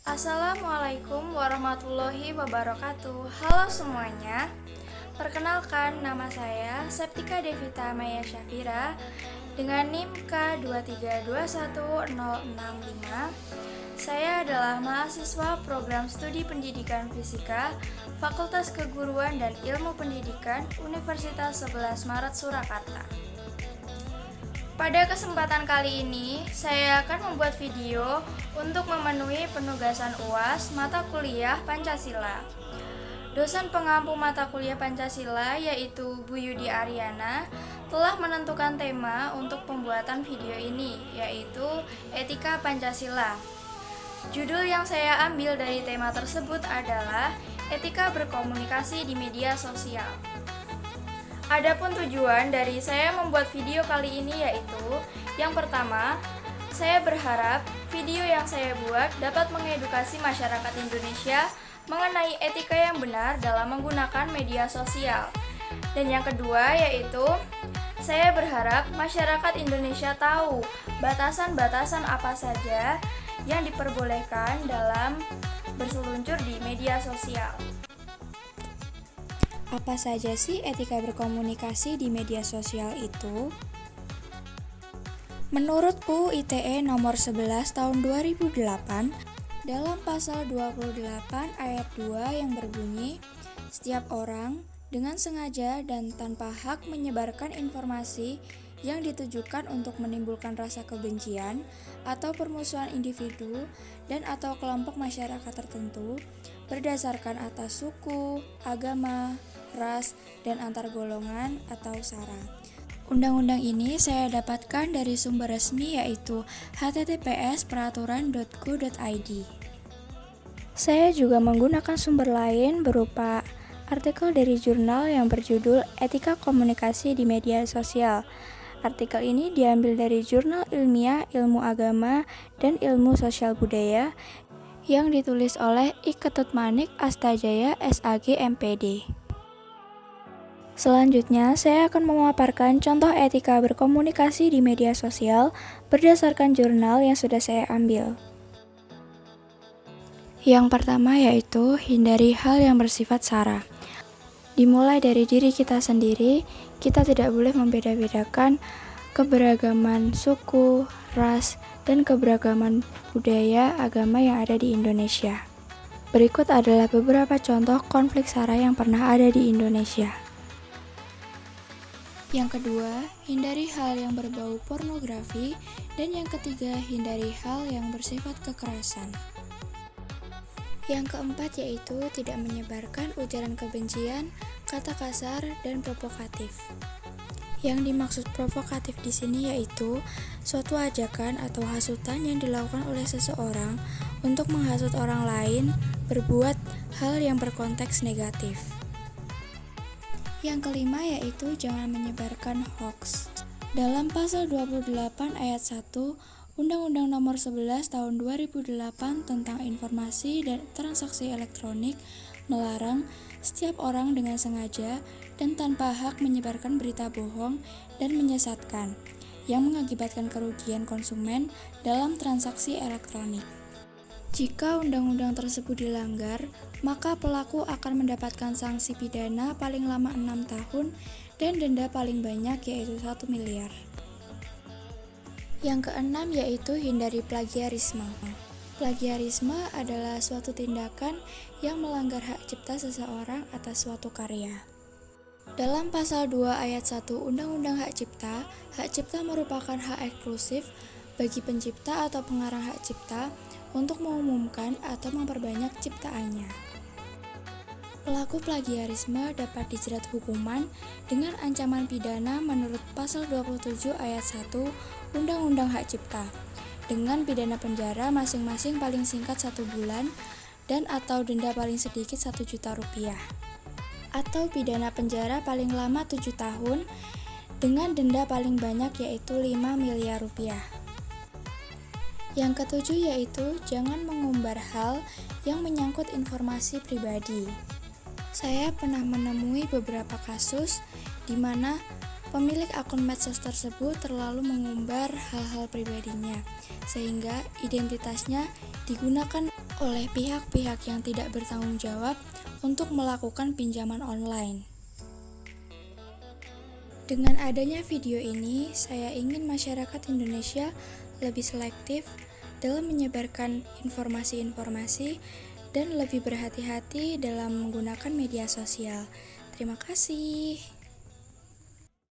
Assalamualaikum warahmatullahi wabarakatuh. Halo semuanya. Perkenalkan, nama saya Septika Devita Maya Syafira dengan NIM K2321065. Saya adalah mahasiswa program studi pendidikan fisika Fakultas Keguruan dan Ilmu Pendidikan Universitas 11 Maret Surakarta. Pada kesempatan kali ini, saya akan membuat video untuk memenuhi penugasan UAS mata kuliah Pancasila. Dosen pengampu mata kuliah Pancasila yaitu Bu Yudi Aryana telah menentukan tema untuk pembuatan video ini, yaitu Etika Pancasila. Judul yang saya ambil dari tema tersebut adalah Etika Berkomunikasi di Media Sosial. Adapun tujuan dari saya membuat video kali ini yaitu, yang pertama, saya berharap video yang saya buat dapat mengedukasi masyarakat Indonesia mengenai etika yang benar dalam menggunakan media sosial. Dan yang kedua yaitu, saya berharap masyarakat Indonesia tahu batasan-batasan apa saja yang diperbolehkan dalam berseluncur di media sosial. Apa saja sih etika berkomunikasi di media sosial itu? Menurut UU ITE nomor 11 tahun 2008, dalam pasal 28 ayat 2 yang berbunyi, setiap orang dengan sengaja dan tanpa hak menyebarkan informasi yang ditujukan untuk menimbulkan rasa kebencian atau permusuhan individu dan atau kelompok masyarakat tertentu berdasarkan atas suku, agama, ras, dan antar golongan atau sara. Undang-undang ini saya dapatkan dari sumber resmi yaitu https://peraturan.go.id. Saya juga menggunakan sumber lain berupa artikel dari jurnal yang berjudul Etika Komunikasi di Media Sosial. Artikel ini diambil dari jurnal ilmiah Ilmu Agama dan Ilmu Sosial Budaya yang ditulis oleh I Ketutmanik Astajaya SAG MPD. Selanjutnya, saya akan memaparkan contoh etika berkomunikasi di media sosial berdasarkan jurnal yang sudah saya ambil. Yang pertama yaitu hindari hal yang bersifat sara. Dimulai dari diri kita sendiri, kita tidak boleh membeda-bedakan keberagaman suku, ras, dan keberagaman budaya agama yang ada di Indonesia. Berikut adalah beberapa contoh konflik sara yang pernah ada di Indonesia. Yang kedua, hindari hal yang berbau pornografi, dan yang ketiga, hindari hal yang bersifat kekerasan. Yang keempat yaitu tidak menyebarkan ujaran kebencian, kata kasar, dan provokatif. Yang dimaksud provokatif di sini yaitu suatu ajakan atau hasutan yang dilakukan oleh seseorang untuk menghasut orang lain berbuat hal yang berkonteks negatif. Yang kelima yaitu jangan menyebarkan hoax. Dalam pasal 28 ayat 1 Undang-Undang nomor 11 tahun 2008 tentang informasi dan transaksi elektronik melarang setiap orang dengan sengaja dan tanpa hak menyebarkan berita bohong dan menyesatkan yang mengakibatkan kerugian konsumen dalam transaksi elektronik. Jika undang-undang tersebut dilanggar, maka pelaku akan mendapatkan sanksi pidana paling lama 6 tahun dan denda paling banyak yaitu 1 miliar. Yang keenam yaitu hindari plagiarisme. Plagiarisme adalah suatu tindakan yang melanggar hak cipta seseorang atas suatu karya. Dalam pasal 2 ayat 1 Undang-Undang Hak Cipta merupakan hak eksklusif bagi pencipta atau pengarang hak cipta untuk mengumumkan atau memperbanyak ciptaannya. Pelaku plagiarisme dapat dijerat hukuman dengan ancaman pidana menurut pasal 27 ayat 1 Undang-Undang Hak Cipta dengan pidana penjara masing-masing paling singkat 1 bulan dan atau denda paling sedikit 1 juta rupiah atau pidana penjara paling lama 7 tahun dengan denda paling banyak yaitu 5 miliar rupiah. Yang ketujuh yaitu jangan mengumbar hal yang menyangkut informasi pribadi. Saya pernah menemui beberapa kasus di mana Pemilik akun medsos tersebut terlalu mengumbar hal-hal pribadinya, sehingga identitasnya digunakan oleh pihak-pihak yang tidak bertanggung jawab untuk melakukan pinjaman online. Dengan adanya video ini, saya ingin masyarakat Indonesia lebih selektif dalam menyebarkan informasi-informasi dan lebih berhati-hati dalam menggunakan media sosial. Terima kasih.